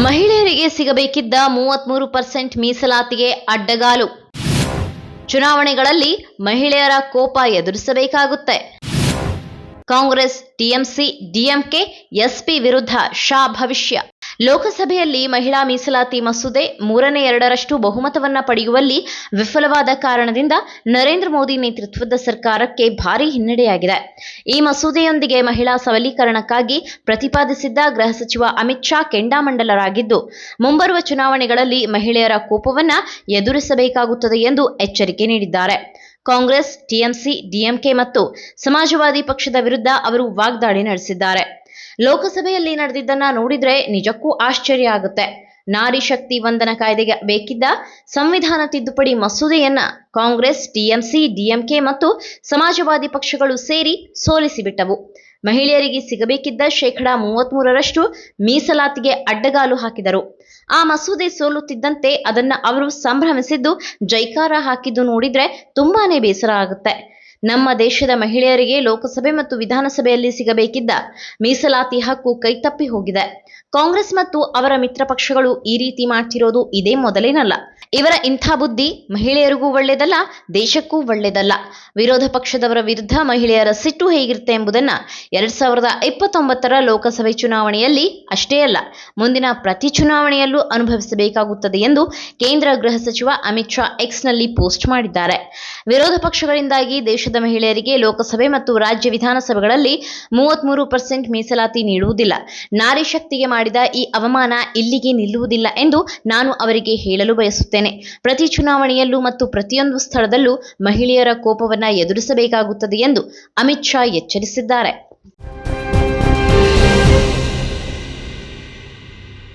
ಮಹಿಳೆಯರಿಗೆ ಸಿಗಬೇಕಿದ್ದ 33% ಮೀಸಲಾತಿಗೆ ಅಡ್ಡಗಾಲು. ಚುನಾವಣೆಗಳಲ್ಲಿ ಮಹಿಳೆಯರ ಕೋಪ ಎದುರಿಸಬೇಕಾಗುತ್ತೆ. ಕಾಂಗ್ರೆಸ್, ಟಿಎಂಸಿ, ಡಿಎಂಕೆ, ಎಸ್ಪಿ ವಿರುದ್ಧ ಶಾ ಭವಿಷ್ಯ. ಲೋಕಸಭೆಯಲ್ಲಿ ಮಹಿಳಾ ಮೀಸಲಾತಿ ಮಸೂದೆ 3/2 ಬಹುಮತವನ್ನ ಪಡೆಯುವಲ್ಲಿ ವಿಫಲವಾದ ಕಾರಣದಿಂದ ನರೇಂದ್ರ ಮೋದಿ ನೇತೃತ್ವದ ಸರ್ಕಾರಕ್ಕೆ ಭಾರೀ ಹಿನ್ನಡೆಯಾಗಿದೆ. ಈ ಮಸೂದೆಯೊಂದಿಗೆ ಮಹಿಳಾ ಸಬಲೀಕರಣಕ್ಕಾಗಿ ಪ್ರತಿಪಾದಿಸಿದ್ದ ಗೃಹ ಸಚಿವ ಅಮಿತ್ ಶಾ ಕೆಂಡಾಮಂಡಲರಾಗಿದ್ದು, ಮುಂಬರುವ ಚುನಾವಣೆಗಳಲ್ಲಿ ಮಹಿಳೆಯರ ಕೋಪವನ್ನ ಎದುರಿಸಬೇಕಾಗುತ್ತದೆ ಎಂದು ಎಚ್ಚರಿಕೆ ನೀಡಿದ್ದಾರೆ. ಕಾಂಗ್ರೆಸ್, ಟಿಎಂಸಿ, ಡಿಎಂಕೆ ಮತ್ತು ಸಮಾಜವಾದಿ ಪಕ್ಷದ ವಿರುದ್ಧ ಅವರು ವಾಗ್ದಾಳಿ ನಡೆಸಿದ್ದಾರೆ. ಲೋಕಸಭೆಯಲ್ಲಿ ನಡೆದಿದ್ದನ್ನ ನೋಡಿದ್ರೆ ನಿಜಕ್ಕೂ ಆಶ್ಚರ್ಯ ಆಗುತ್ತೆ. ನಾರಿ ಶಕ್ತಿ ವಂದನ ಕಾಯ್ದೆಗೆ ಬೇಕಿದ್ದ ಸಂವಿಧಾನ ತಿದ್ದುಪಡಿ ಮಸೂದೆಯನ್ನ ಕಾಂಗ್ರೆಸ್, ಟಿಎಂಸಿ, ಡಿಎಂಕೆ ಮತ್ತು ಸಮಾಜವಾದಿ ಪಕ್ಷಗಳು ಸೇರಿ ಸೋಲಿಸಿಬಿಟ್ಟವು. ಮಹಿಳೆಯರಿಗೆ ಸಿಗಬೇಕಿದ್ದ 33% ಮೀಸಲಾತಿಗೆ ಅಡ್ಡಗಾಲು ಹಾಕಿದರು. ಆ ಮಸೂದೆ ಸೋಲುತ್ತಿದ್ದಂತೆ ಅದನ್ನ ಅವರು ಸಂಭ್ರಮಿಸಿದ್ದು, ಜೈಕಾರ ಹಾಕಿದ್ದು ನೋಡಿದ್ರೆ ತುಂಬಾನೇ ಬೇಸರ ಆಗುತ್ತೆ. ನಮ್ಮ ದೇಶದ ಮಹಿಳೆಯರಿಗೆ ಲೋಕಸಭೆ ಮತ್ತು ವಿಧಾನಸಭೆಯಲ್ಲಿ ಸಿಗಬೇಕಿದ್ದ ಮೀಸಲಾತಿ ಹಕ್ಕು ಕೈತಪ್ಪಿ ಹೋಗಿದೆ. ಕಾಂಗ್ರೆಸ್ ಮತ್ತು ಅವರ ಮಿತ್ರ ಪಕ್ಷಗಳು ಈ ರೀತಿ ಮಾಡ್ತಿರೋದು ಇದೇ ಮೊದಲೇನಲ್ಲ. ಇವರ ಇಂಥ ಬುದ್ಧಿ ಮಹಿಳೆಯರಿಗೂ ಒಳ್ಳೆಯದಲ್ಲ, ದೇಶಕ್ಕೂ ಒಳ್ಳೆಯದಲ್ಲ. ವಿರೋಧ ಪಕ್ಷದವರ ವಿರುದ್ಧ ಮಹಿಳೆಯರ ಸಿಟ್ಟು ಹೇಗಿರುತ್ತೆ ಎಂಬುದನ್ನ 2029ರ ಲೋಕಸಭೆ ಚುನಾವಣೆಯಲ್ಲಿ ಅಷ್ಟೇ ಅಲ್ಲ, ಮುಂದಿನ ಪ್ರತಿ ಚುನಾವಣೆಯಲ್ಲೂ ಅನುಭವಿಸಬೇಕಾಗುತ್ತದೆ ಎಂದು ಕೇಂದ್ರ ಗೃಹ ಸಚಿವ ಅಮಿತ್ ಶಾ ಎಕ್ಸ್ನಲ್ಲಿ ಪೋಸ್ಟ್ ಮಾಡಿದ್ದಾರೆ. ವಿರೋಧ ಪಕ್ಷಗಳಿಂದಾಗಿ ದೇಶದ ಮಹಿಳೆಯರಿಗೆ ಲೋಕಸಭೆ ಮತ್ತು ರಾಜ್ಯ ವಿಧಾನಸಭೆಗಳಲ್ಲಿ 33% ಮೀಸಲಾತಿ ನೀಡುವುದಿಲ್ಲ. ನಾರಿ ಶಕ್ತಿಗೆ ಮಾಡಿದ ಈ ಅವಮಾನ ಇಲ್ಲಿಗೆ ನಿಲ್ಲುವುದಿಲ್ಲ ಎಂದು ನಾನು ಅವರಿಗೆ ಹೇಳಲು ಬಯಸುತ್ತೇನೆ. ಪ್ರತಿ ಚುನಾವಣೆಯಲ್ಲೂ ಮತ್ತು ಪ್ರತಿಯೊಂದು ಸ್ಥಳದಲ್ಲೂ ಮಹಿಳೆಯರ ಕೋಪವನ್ನ ಎದುರಿಸಬೇಕಾಗುತ್ತದೆ ಎಂದು ಅಮಿತ್ ಶಾ ಎಚ್ಚರಿಸಿದ್ದಾರೆ.